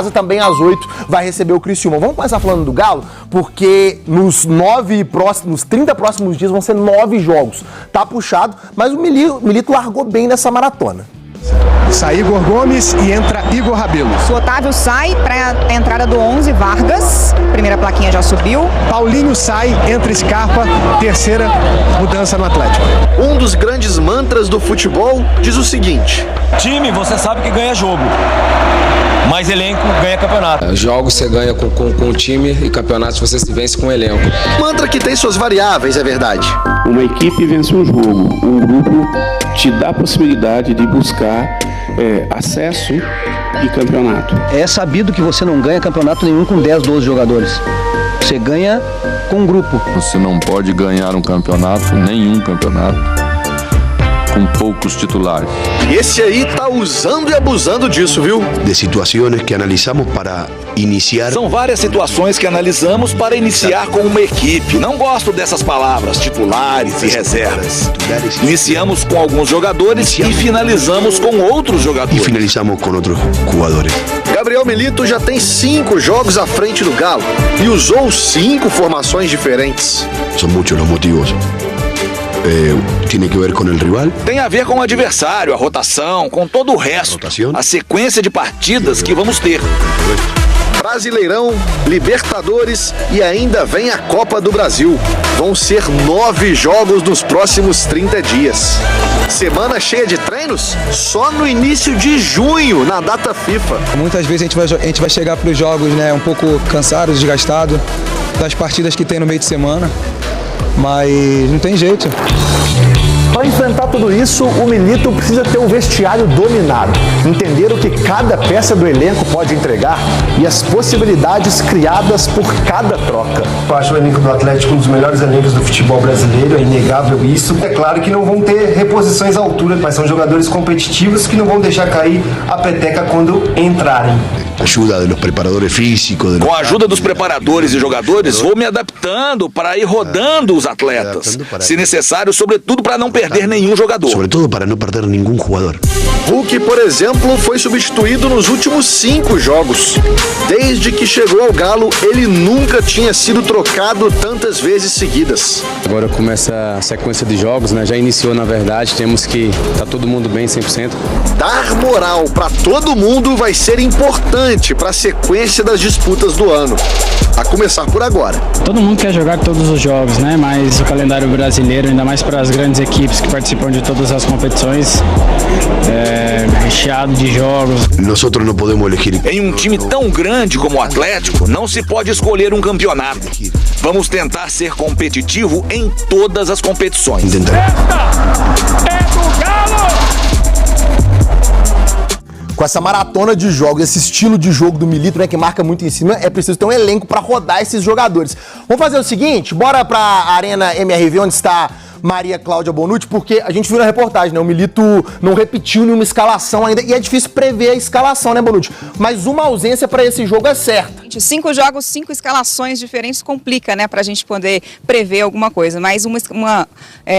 casa, também às 8 vai receber o Criciúma. Vamos começar falando do Galo, porque nos 30 próximos dias vão ser 9 jogos. Tá puxado, mas o Milito largou bem nessa maratona. Sai Igor Gomes e entra Igor Rabelo. O Otávio sai para a entrada do 11, Vargas. Primeira plaquinha já subiu. Paulinho sai, entra Scarpa. Terceira mudança no Atlético. Um dos grandes mantras do futebol diz o seguinte: time, você sabe que ganha jogo, mas elenco ganha campeonato. Jogos você ganha com o time e campeonatos você se vence com o elenco. Mantra que tem suas variáveis, é verdade. Uma equipe vence um jogo, um grupo te dá a possibilidade de buscar acesso e campeonato. É sabido que você não ganha campeonato nenhum com 10, 12 jogadores. Você ganha com um grupo. Você não pode ganhar um campeonato, nenhum campeonato, com poucos titulares. E esse aí tá usando e abusando disso, viu? De situações que analisamos para iniciar. São várias situações que analisamos para iniciar com uma equipe. Não gosto dessas palavras, titulares e reservas. Iniciamos com alguns jogadores e finalizamos com outros jogadores. E finalizamos com outros jogadores. Gabriel Milito já tem 5 jogos à frente do Galo e usou 5 formações diferentes. São muitos os motivos. Tem que ver com o rival. Tem a ver com o adversário, a rotação, com todo o resto. A sequência de partidas que vamos ter. Brasileirão, Libertadores e ainda vem a Copa do Brasil. Vão ser 9 jogos nos próximos 30 dias. Semana cheia de treinos? Só no início de junho, na data FIFA. Muitas vezes a gente vai chegar para os jogos, né, um pouco cansado, desgastado das partidas que tem no meio de semana. Mas não tem jeito. Para enfrentar tudo isso, o Milito precisa ter um vestiário dominado, entender o que cada peça do elenco pode entregar e as possibilidades criadas por cada troca. Eu acho o elenco do Atlético um dos melhores elencos do futebol brasileiro, é inegável isso. É claro que não vão ter reposições à altura, mas são jogadores competitivos que não vão deixar cair a peteca quando entrarem. Ajuda dos preparadores físicos. Com a ajuda dos preparadores e jogadores, vou me adaptando para ir rodando os atletas. Se necessário, sobretudo para não perder nenhum jogador. Sobretudo para não perder nenhum jogador. Hulk, por exemplo, foi substituído nos últimos 5 jogos. Desde que chegou ao Galo, ele nunca tinha sido trocado tantas vezes seguidas. Agora começa a sequência de jogos, né? Já iniciou, na verdade, temos que tá todo mundo bem 100%. Dar moral para todo mundo vai ser importante para a sequência das disputas do ano. A começar por agora. Todo mundo quer jogar todos os jogos, né? Mas o calendário brasileiro, ainda mais para as grandes equipes que participam de todas as competições, é recheado de jogos. Nós não podemos elegir. Em um time tão grande como o Atlético, não se pode escolher um campeonato. Vamos tentar ser competitivo em todas as competições. Esta é do Galo! Com essa maratona de jogos, esse estilo de jogo do Milito, né, que marca muito em cima, é preciso ter um elenco para rodar esses jogadores. Vamos fazer o seguinte, bora pra Arena MRV, onde está Maria Cláudia Bonucci, porque a gente viu na reportagem, né, o Milito não repetiu nenhuma escalação ainda, e é difícil prever a escalação, né, Bonucci? Mas uma ausência para esse jogo é certa. 5 jogos, 5 escalações diferentes complica, né, pra gente poder prever alguma coisa, mas uma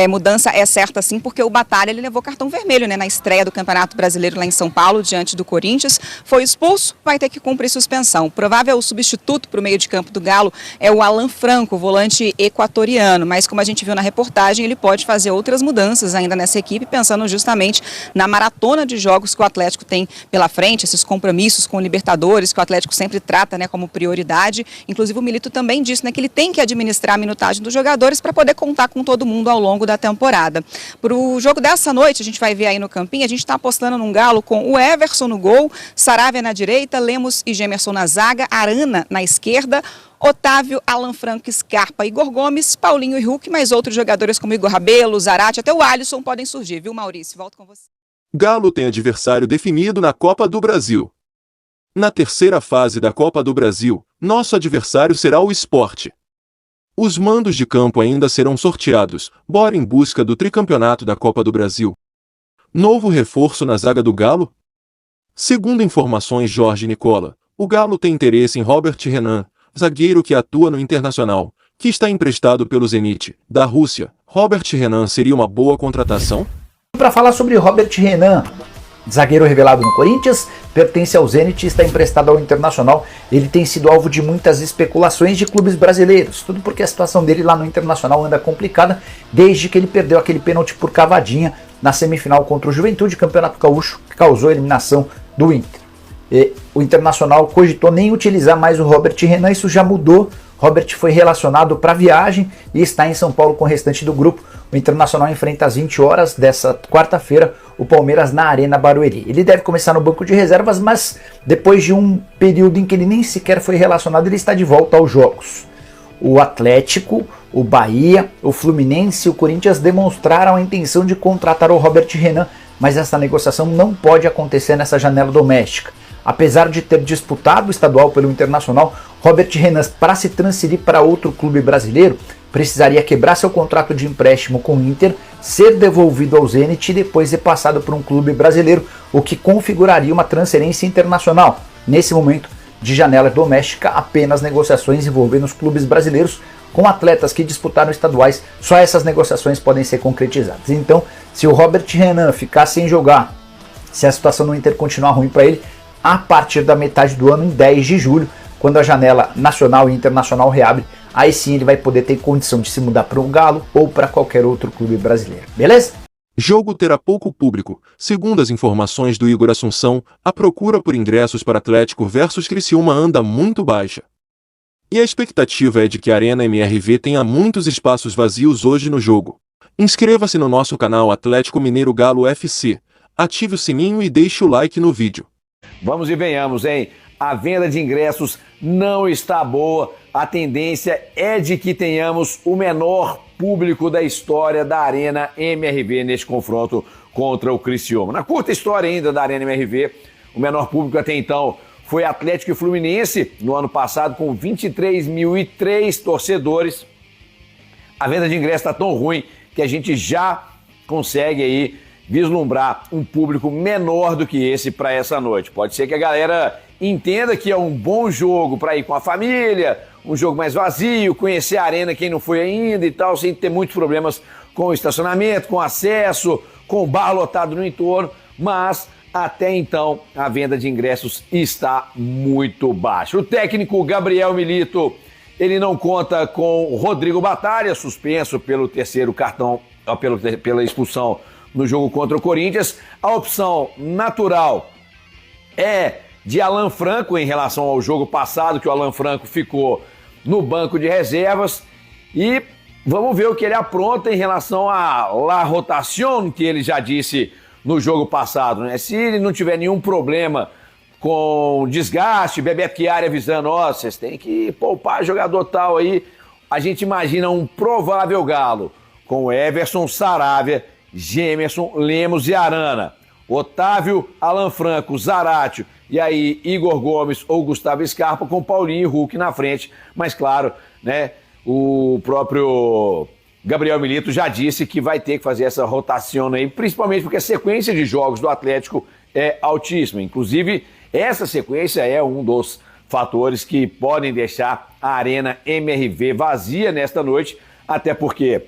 mudança é certa sim, porque o Batalha, ele levou cartão vermelho, né, na estreia do Campeonato Brasileiro lá em São Paulo, diante do Corinthians, foi expulso, vai ter que cumprir suspensão. O provável substituto para o meio de campo do Galo é o Alan Franco, volante equatoriano, mas como a gente viu na reportagem, ele pode fazer outras mudanças ainda nessa equipe, pensando justamente na maratona de jogos que o Atlético tem pela frente, esses compromissos com o Libertadores, que o Atlético sempre trata, né, como prioridade. Inclusive o Milito também disse, né, que ele tem que administrar a minutagem dos jogadores para poder contar com todo mundo ao longo da temporada. Para o jogo dessa noite, a gente vai ver aí no campinho, a gente está apostando num Galo com o Everson no gol, Saravia na direita, Lemos e Gemerson na zaga, Arana na esquerda, Otávio, Alan Franco, Scarpa, Igor Gomes, Paulinho e Hulk, mais outros jogadores como Igor Rabelo, Zarate, até o Alisson podem surgir, viu, Maurício? Volto com você. Galo tem adversário definido na Copa do Brasil. Na terceira fase da Copa do Brasil, nosso adversário será o Sport. Os mandos de campo ainda serão sorteados, bora em busca do tricampeonato da Copa do Brasil. Novo reforço na zaga do Galo? Segundo informações Jorge Nicola, o Galo tem interesse em Robert Renan, zagueiro que atua no Internacional, que está emprestado pelo Zenit, da Rússia. Robert Renan seria uma boa contratação? Para falar sobre Robert Renan, Zagueiro revelado no Corinthians, pertence ao Zenit e está emprestado ao Internacional. Ele tem sido alvo de muitas especulações de clubes brasileiros, tudo porque a situação dele lá no Internacional anda complicada desde que ele perdeu aquele pênalti por cavadinha na semifinal contra o Juventude, Campeonato Gaúcho, que causou a eliminação do Inter. O Internacional cogitou nem utilizar mais o Robert Renan, isso já mudou. Robert foi relacionado para viagem e está em São Paulo com o restante do grupo. O Internacional enfrenta às 20 horas dessa quarta-feira o Palmeiras na Arena Barueri. Ele deve começar no banco de reservas, mas depois de um período em que ele nem sequer foi relacionado, ele está de volta aos jogos. O Atlético, o Bahia, o Fluminense e o Corinthians demonstraram a intenção de contratar o Robert Renan, mas essa negociação não pode acontecer nessa janela doméstica. Apesar de ter disputado o estadual pelo Internacional, Robert Renan, para se transferir para outro clube brasileiro, precisaria quebrar seu contrato de empréstimo com o Inter, ser devolvido ao Zenit e depois ser passado por um clube brasileiro, o que configuraria uma transferência internacional. Nesse momento de janela doméstica, apenas negociações envolvendo os clubes brasileiros com atletas que disputaram estaduais, só essas negociações podem ser concretizadas. Então, se o Robert Renan ficar sem jogar, se a situação no Inter continuar ruim para ele, a partir da metade do ano, em 10 de julho, quando a janela nacional e internacional reabre, aí sim ele vai poder ter condição de se mudar para o Galo ou para qualquer outro clube brasileiro, beleza? Jogo terá pouco público. Segundo as informações do Igor Assunção, a procura por ingressos para Atlético versus Criciúma anda muito baixa. E a expectativa é de que a Arena MRV tenha muitos espaços vazios hoje no jogo. Inscreva-se no nosso canal Atlético Mineiro Galo FC, ative o sininho e deixe o like no vídeo. Vamos e venhamos, hein? A venda de ingressos não está boa. A tendência é de que tenhamos o menor público da história da Arena MRV neste confronto contra o Criciúma. Na curta história ainda da Arena MRV, o menor público até então foi Atlético e Fluminense, no ano passado, com 23.003 torcedores. A venda de ingressos está tão ruim que a gente já consegue aí vislumbrar um público menor do que esse para essa noite. Pode ser que a galera entenda que é um bom jogo para ir com a família, um jogo mais vazio, conhecer a arena quem não foi ainda e tal, sem ter muitos problemas com o estacionamento, com acesso, com o bar lotado no entorno, mas até então a venda de ingressos está muito baixa. O técnico Gabriel Milito, ele não conta com o Rodrigo Batalha, suspenso pelo terceiro cartão, pela expulsão no jogo contra o Corinthians. A opção natural é de Alan Franco em relação ao jogo passado, que o Alan Franco ficou no banco de reservas. E vamos ver o que ele apronta em relação à La Rotación, que ele já disse no jogo passado, né? Se ele não tiver nenhum problema com desgaste, Bebeto Chiari avisando, ó, vocês têm que poupar jogador tal aí, a gente imagina um provável Galo com Everson, Saravia, Gemerson, Lemos e Arana, Otávio, Alan Franco, Zaratio e aí Igor Gomes ou Gustavo Scarpa com Paulinho e Hulk na frente. Mas claro, né, o próprio Gabriel Milito já disse que vai ter que fazer essa rotação aí, principalmente porque a sequência de jogos do Atlético é altíssima. Inclusive, essa sequência é um dos fatores que podem deixar a Arena MRV vazia nesta noite, até porque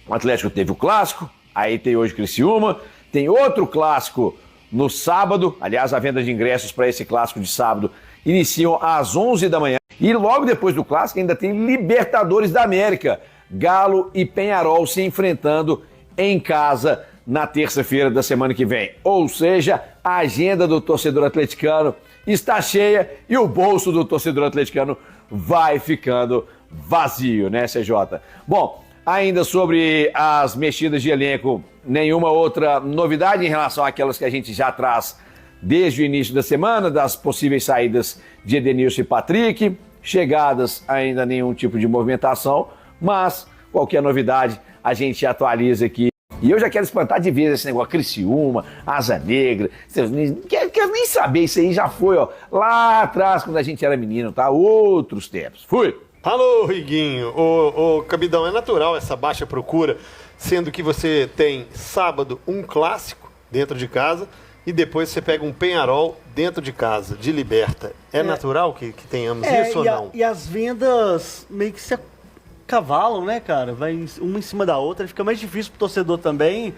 o Atlético teve o Clássico, aí tem hoje Criciúma, tem outro Clássico no sábado. Aliás, a venda de ingressos para esse Clássico de sábado iniciam às 11 da manhã. E logo depois do Clássico ainda tem Libertadores da América, Galo e Peñarol se enfrentando em casa na terça-feira da semana que vem. Ou seja, a agenda do torcedor atleticano está cheia e o bolso do torcedor atleticano vai ficando vazio, né, CJ? Bom, ainda sobre as mexidas de elenco, nenhuma outra novidade em relação àquelas que a gente já traz desde o início da semana, das possíveis saídas de Edenilson e Patrick, chegadas ainda nenhum tipo de movimentação, mas qualquer novidade a gente atualiza aqui. E eu já quero espantar de vez esse negócio, Criciúma, Asa Negra, quero nem saber, isso aí já foi, ó, lá atrás quando a gente era menino, tá? Outros tempos. Fui! Alô, Riguinho. Ô, Cabidão, é natural essa baixa procura, sendo que você tem sábado um Clássico dentro de casa e depois você pega um Peñarol dentro de casa, de Liberta. É natural que tenhamos isso ou não? E as vendas meio que cavalam, né, cara? Vai uma em cima da outra, fica mais difícil pro torcedor também.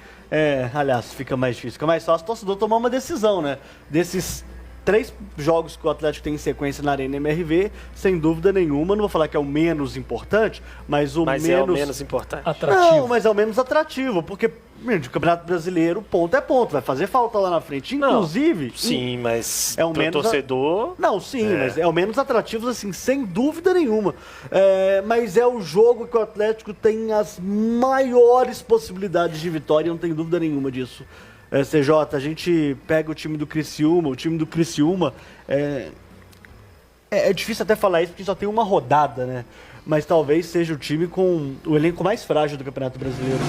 Aliás, fica mais difícil, fica mais fácil o torcedor tomar uma decisão, né? Desses 3 jogos que o Atlético tem em sequência na Arena MRV, sem dúvida nenhuma, não vou falar que é o menos importante, mas o menos... é o menos importante. Atrativo. Não, mas é o menos atrativo, porque de Campeonato Brasileiro, ponto é ponto, vai fazer falta lá na frente. Inclusive... Não, sim, mas é o pro menos torcedor... Não, sim, mas é o menos atrativo, assim, sem dúvida nenhuma. Mas é o jogo que o Atlético tem as maiores possibilidades de vitória, não tem dúvida nenhuma disso. CJ, a gente pega o time do Criciúma, é difícil até falar isso porque só tem uma rodada, né? Mas talvez seja o time com o elenco mais frágil do Campeonato Brasileiro.